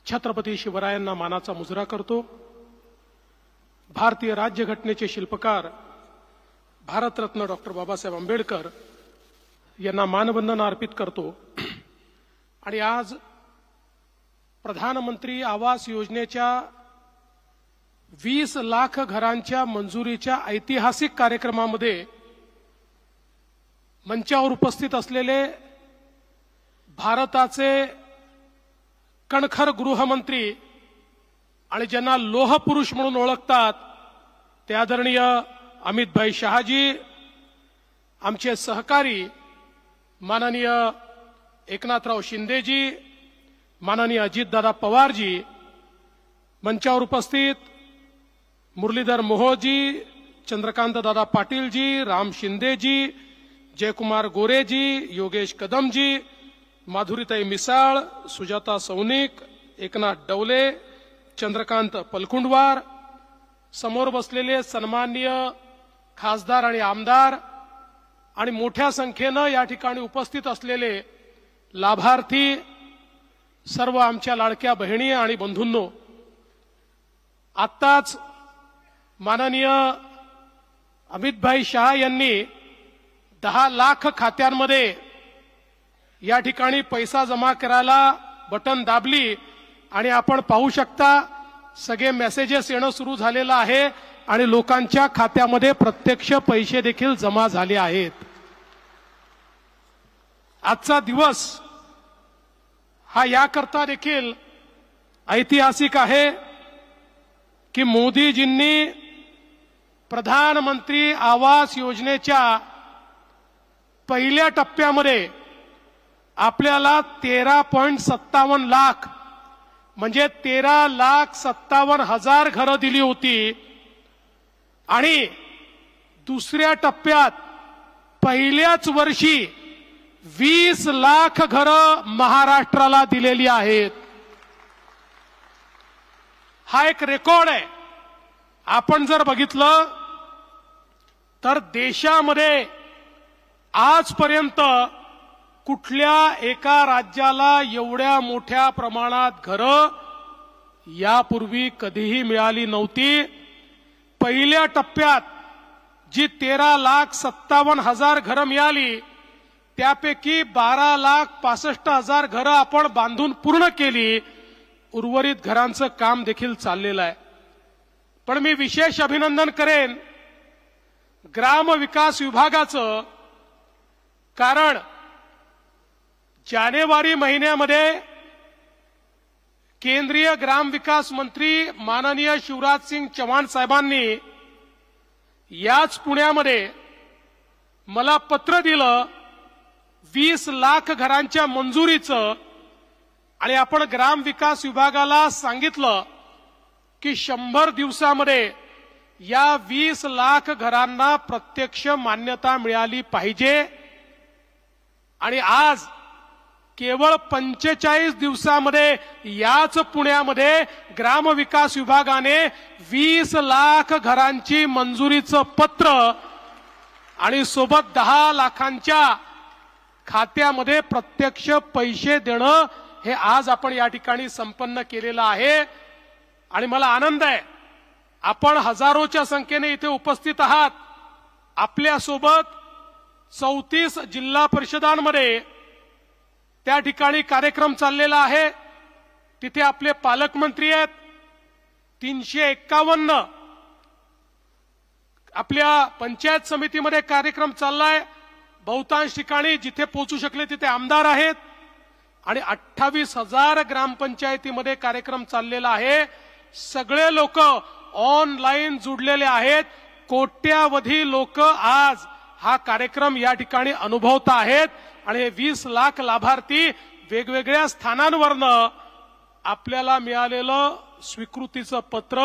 छत्रपती शिवरायांना मानाचा मुजरा करतो। भारतीय राज्यघटनेचे शिल्पकार भारतरत्न डॉक्टर बाबासाहेब आंबेडकर यांना मानवंदना अर्पित करतो। आणि आज प्रधानमंत्री आवास योजनेच्या 20 लाख घरांच्या मंजुरीच्या ऐतिहासिक कार्यक्रमामध्ये मंचावर उपस्थित असलेले भारताचे कणखर गृहमंत्री आणि ज्यांना लोहपुरुष म्हणून ओळखतात ते आदरणीय अमितभाई शहाजी, आमचे सहकारी माननीय एकनाथराव शिंदेजी, माननीय अजितदादा पवारजी, मंचावर उपस्थित मुरलीधर मोहोजी, चंद्रकांत दादा पाटीलजी, राम शिंदेजी, जयकुमार गोरेजी, योगेश कदमजी, माधुरीताई मिसाळ, सुजाता सौनिक, एकनाथ डवले, चंद्रकांत पलकुंडवार, समोर बसलेले सन्माननीय खासदार आणि आमदार आणि मोठ्या संख्येने या ठिकाणी उपस्थित असलेले लाभार्थी, सर्व आमच्या लाडक्या बहिणी आणि बंधूंनो, आत्ताच माननीय अमितभाई शहा यांनी 10 लाख खात्यांमध्ये या ठिकाणी पैसा जमा करायला बटन दाबली आणि आपण पाहू शकता सगळे मेसेजेस येणं सुरू झालेलं आहे आणि लोकांच्या खात्यामध्ये प्रत्यक्ष पैसे देखील जमा झाले आहेत। आजचा दिवस हा याकरता देखील ऐतिहासिक आहे की मोदीजींनी प्रधानमंत्री आवास योजनेच्या पहिल्या टप्प्यामध्ये आपल्याला 13.57 लाख म्हणजे 13,57,000 घरं दिली होती आणि दुसऱ्या टप्प्यात पहिल्याच वर्षी 20 लाख घरं महाराष्ट्राला दिलेली आहेत। हा एक रेकॉर्ड आहे। आपण जर बघितलं तर देशामध्ये आजपर्यंत कुठल्या एका राज्याला एवढ्या मोठ्या प्रमाणात घरं यापूर्वी कधीही मिळाली नव्हती। पहिल्या टप्प्यात जी 13,57,000 घरं मिळाली त्यापैकी 12,65,000 घरं आपण बांधून पूर्ण केली, उर्वरित घरांचं काम देखील चाललेलं आहे। पण मी विशेष अभिनंदन करेन ग्रामविकास विभागाचं, कारण जानेवारी महिन्यामध्ये केंद्रीय ग्रामविकास मंत्री माननीय शिवराज सिंग चौहान साहेबांनी याच पुण्यामध्ये मला पत्र दिलं 20 लाख घरांच्या मंजुरीचं आणि आपण ग्रामविकास विभागाला सांगितलं की 100 दिवसामध्ये या 20 लाख घरांना प्रत्यक्ष मान्यता मिळाली पाहिजे। आणि आज केवळ 45 दिवसामध्ये याच पुण्यामध्ये ग्रामविकास विभागाने 20 लाख घरांची मंजुरीचं पत्र आणि सोबत 10 लाखांच्या खात्यामध्ये प्रत्यक्ष पैसे देणं हे आज आपण या ठिकाणी संपन्न केलेलं आहे। आणि मला आनंद आहे आपण हजारोच्या संख्येने इथे उपस्थित आहात। आपल्या सोबत 34 जिल्हा परिषदांमध्ये त्या ठिकाणी कार्यक्रम चाललेला आहे। तिथे आपले पालकमंत्री आहेत। 351 आपल्या पंचायत समितीमध्ये कार्यक्रम चाललाय। बहुतांश ठिकाणी जिथे पोहोचू शकले तिथे आमदार आहेत आणि 28,000 ग्रामपंचायतीमध्ये कार्यक्रम चाललेला आहे। सगळे लोक ऑनलाईन जुडलेले आहेत। कोट्यावधी लोक आज हा कार्यक्रम या ठिकाणी अनुभवत आहेत आणि हे 20 लाख लाभार्थी वेगवेगळ्या स्थानांवरनं आपल्याला मिळालेलं स्वीकृतीचं पत्र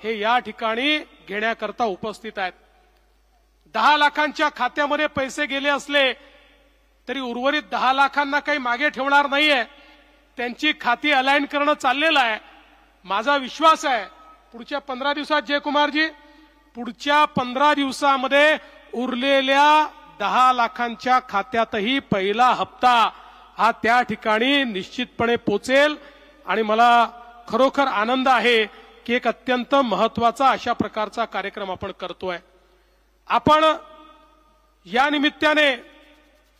हे या ठिकाणी घेण्याकरता उपस्थित आहेत। 10 लाखांच्या खात्यामध्ये पैसे गेले असले तरी उर्वरित 10 लाखांना काही मागे ठेवणार नाहीये। त्यांची खाती अलाइन करणं चाललेलं आहे। माझा विश्वास आहे पुढच्या 15 दिवसात जयकुमारजी, पुढच्या 15 दिवसामध्ये उरलेल्या 10 लाखांच्या खात्यातही पहिला हप्ता हा त्या ठिकाणी निश्चितपणे पोचेल आणि मला खरोखर आनंद आहे की एक अत्यंत महत्वाचा अशा प्रकारचा कार्यक्रम आपण करतोय। आपण या निमित्ताने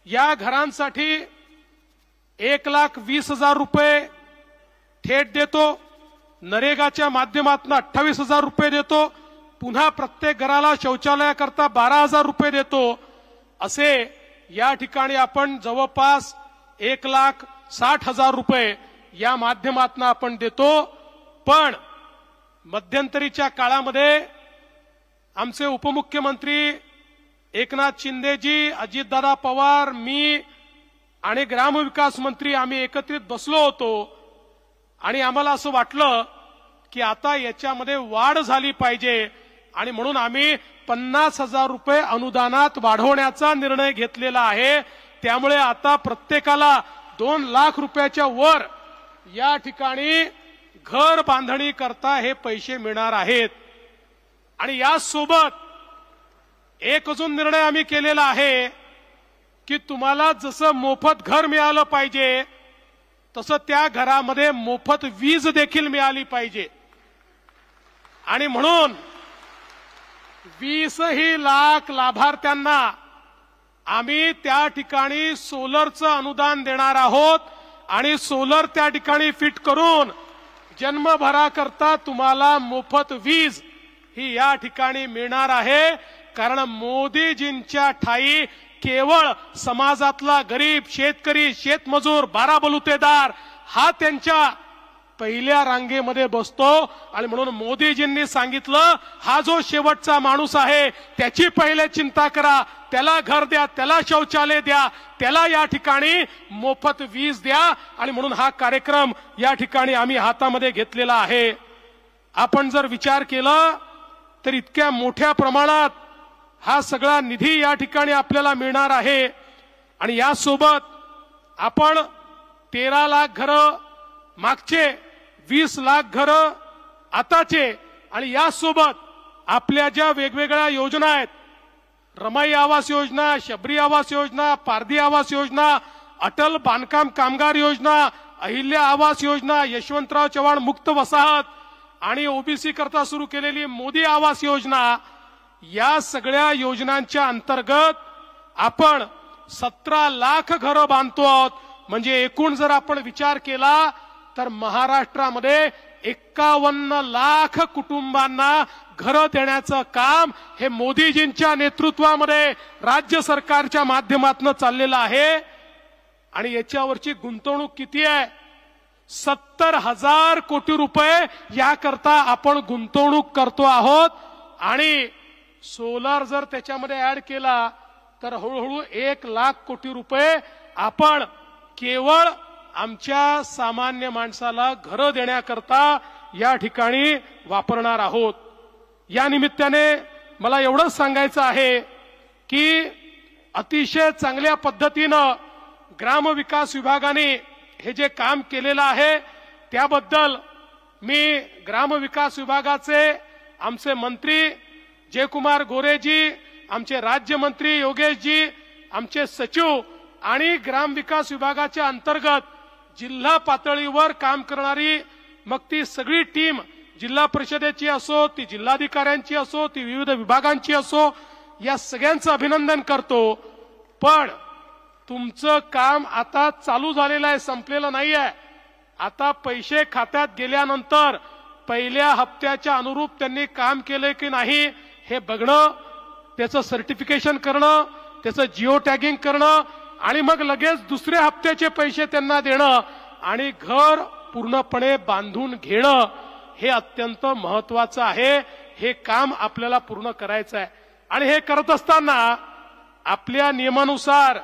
या घरांसाठी 1,20,000 रुपये थेट देतो, नरेगाच्या माध्यमातून 28,000 रुपये देतो, पुन्हा प्रत्येक घराला शौचालयाकरता 12,000 रुपये देतो। असे या ठिकाणी आपण जवळपास 1,60,000 रुपये या माध्यमातून आपण देतो। पण मध्यंतरीच्या काळामध्ये आमचे उपमुख्यमंत्री एकनाथ शिंदेजी, अजितदादा पवार, मी आणि ग्रामविकास मंत्री आम्ही एकत्रित बसलो होतो आणि आम्हाला असं वाटलं की आता याच्यामध्ये वाढ झाली पाहिजे आणि म्हणून आम्ही 50,000 रुपये अनुदानात वाढवण्याचा निर्णय घेतलेला आहे। त्यामुळे आता प्रत्येकाला 2 लाख रुपयाच्या वर या ठिकाणी घर बांधणी करता हे पैसे मिळणार आहेत। आणि यासोबत एक अजून निर्णय आम्ही केलेला आहे की तुम्हाला जसं मोफत घर मिळालं पाहिजे तसं त्या घरामध्ये मोफत वीज देखील मिळाली पाहिजे। आणि म्हणून 20 लाख लाभार्थ्यांना आम्ही त्या ठिकाणी सोलरचं अनुदान देणार आहोत आणि सोलर त्या ठिकाणी फिट करून जन्मभराकरता तुम्हाला मोफत वीज ही या ठिकाणी मिळणार आहे। कारण मोदीजींच्या ठाई केवळ समाजातला गरीब शेतकरी, शेतमजूर, बाराबलुतेदार हा त्यांच्या पहिल्या रांगेमध्ये बसतो आणि म्हणून मोदीजींनी सांगितलं हा जो शेवटचा माणूस आहे त्याची पहिले चिंता करा, त्याला घर द्या, त्याला शौचालय द्या, त्याला या ठिकाणी मोफत वीज द्या। आणि म्हणून हा कार्यक्रम या ठिकाणी आम्ही हातामध्ये घेतलेला आहे। आपण जर विचार केला तर इतक्या मोठ्या प्रमाणात हा सगळा निधी या ठिकाणी आपल्याला मिळणार आहे। आणि यासोबत आपण 13 लाख घरं, मागचे 20 लाख घरं आताचे, आणि यासोबत आपल्या ज्या वेगवेगळ्या योजना आहेत, रमाई आवास योजना, शबरी आवास योजना, पारधी आवास योजना, अटल बांधकाम कामगार योजना, अहिल्या आवास योजना, यशवंतराव चव्हाण मुक्त वसाहत आणि ओबीसी करता सुरू केलेली मोदी आवास योजना, या सगळ्या योजनांच्या अंतर्गत आपण 17 लाख घरं बांधतो आहोत। म्हणजे एकूण जर आपण विचार केला तर महाराष्ट्रामध्ये 51 लाख कुटुंबांना घरं देण्याचं काम हे मोदीजींच्या नेतृत्वामध्ये राज्य सरकारच्या माध्यमातून चाललेलं आहे। आणि याच्यावरची गुंतवणूक किती आहे? 70,000 कोटी रुपये याकरता आपण गुंतवणूक करतो आहोत। आणि सोलार जर त्याच्यामध्ये ऍड केला तर हळूहळू 1 लाख कोटी रुपये आपण केवळ आमच्या सामान्य माणसाला घरं देण्याकरता या ठिकाणी वापरणार आहोत। या निमित्ताने मला एवढंच सांगायचं आहे की अतिशय चांगल्या पद्धतीनं ग्रामविकास विभागाने हे जे काम केलेलं आहे त्याबद्दल मी ग्रामविकास विभागाचे आमचे मंत्री जयकुमार गोरेजी, आमचे राज्यमंत्री योगेशजी, आमचे सचिव आणि ग्रामविकास विभागाच्या अंतर्गत जिल्हा पातळीवर काम करणारी मग ती सगळी टीम, जिल्हा परिषदेची असो, ती जिल्हाधिकाऱ्यांची असो, ती विविध विभागांची असो, या सगळ्यांचं अभिनंदन करतो। पण तुमचं काम आता चालू झालेलं आहे, संपलेलं नाहीये। आता पैसे खात्यात गेल्यानंतर पहिल्या हप्त्याच्या अनुरूप त्यांनी काम केले की नाही हे बघणं, त्याचं सर्टिफिकेशन करणं, त्याचं जिओ टॅगिंग करणं आणि मग लगेच दुसऱ्या हप्त्याचे पैसे त्यांना देणं आणि घर पूर्णपणे बांधून घेणं हे अत्यंत महत्वाचं आहे। हे काम आपल्याला पूर्ण करायचं आहे। आणि हे करत असताना आपल्या नियमानुसार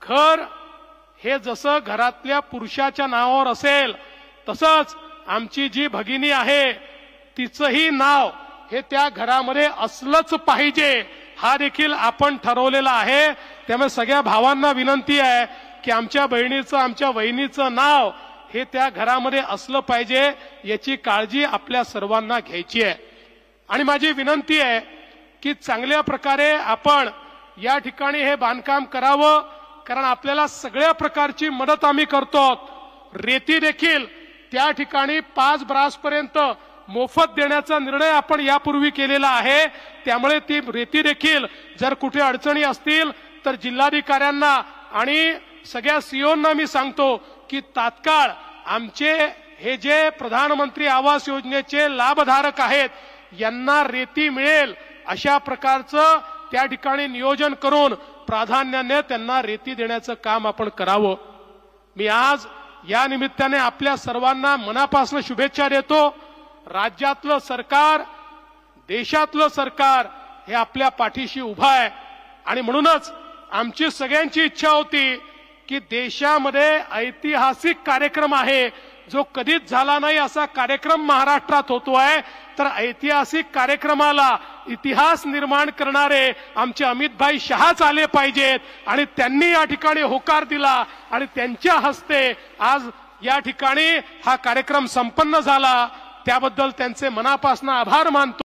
घर हे जसं घरातल्या पुरुषाच्या नावावर असेल तसंच आमची जी भगिनी आहे तिचंही नाव हे त्या घरामध्ये असलंच पाहिजे, हा देखील आपण ठरवलेला आहे। त्यामुळे सगळ्या भावांना विनंती आहे की आमच्या बहिणीचं, आमच्या वहिनीचं नाव हे त्या घरामध्ये असलं पाहिजे, याची काळजी आपल्या सर्वांना घ्यायची आहे। आणि माझी विनंती आहे की चांगल्या प्रकारे आपण या ठिकाणी हे बांधकाम करावं, कारण आपल्याला सगळ्या प्रकारची मदत आम्ही करतो। रेती देखील त्या ठिकाणी 5 ब्रासपर्यंत मोफत देण्याचा निर्णय आपण यापूर्वी केलेला आहे। त्यामुळे ती रेती देखील जर कुठे अडचणी असतील तर जिल्हाधिकाऱ्यांना आणि सगळ्या सीओंना मी सांगतो की तात्काळ आमचे हे जे प्रधानमंत्री आवास योजनेचे लाभधारक आहेत यांना रेती मिळेल अशा प्रकारचं त्या ठिकाणी नियोजन करून प्राधान्याने त्यांना रेती देण्याचं काम आपण करावं। मी आज या निमित्ताने आपल्या सर्वांना मनापासून शुभेच्छा देतो। राज्यातलं सरकार, देशातलं सरकार हे आपल्या पाठीशी उभं आहे आणि म्हणूनच आमची सगळ्यांची इच्छा होती की देशामध्ये ऐतिहासिक कार्यक्रम आहे जो कधीच झाला नाही असा कार्यक्रम महाराष्ट्रात होतोय, तर ऐतिहासिक कार्यक्रमाला इतिहास निर्माण करणारे आमचे अमितभाई शहाच आले पाहिजेत आणि त्यांनी या ठिकाणी होकार दिला आणि त्यांच्या हस्ते आज या ठिकाणी हा कार्यक्रम संपन्न झाला। त्याबद्दल त्यांचे मनापासून आभार मानतो।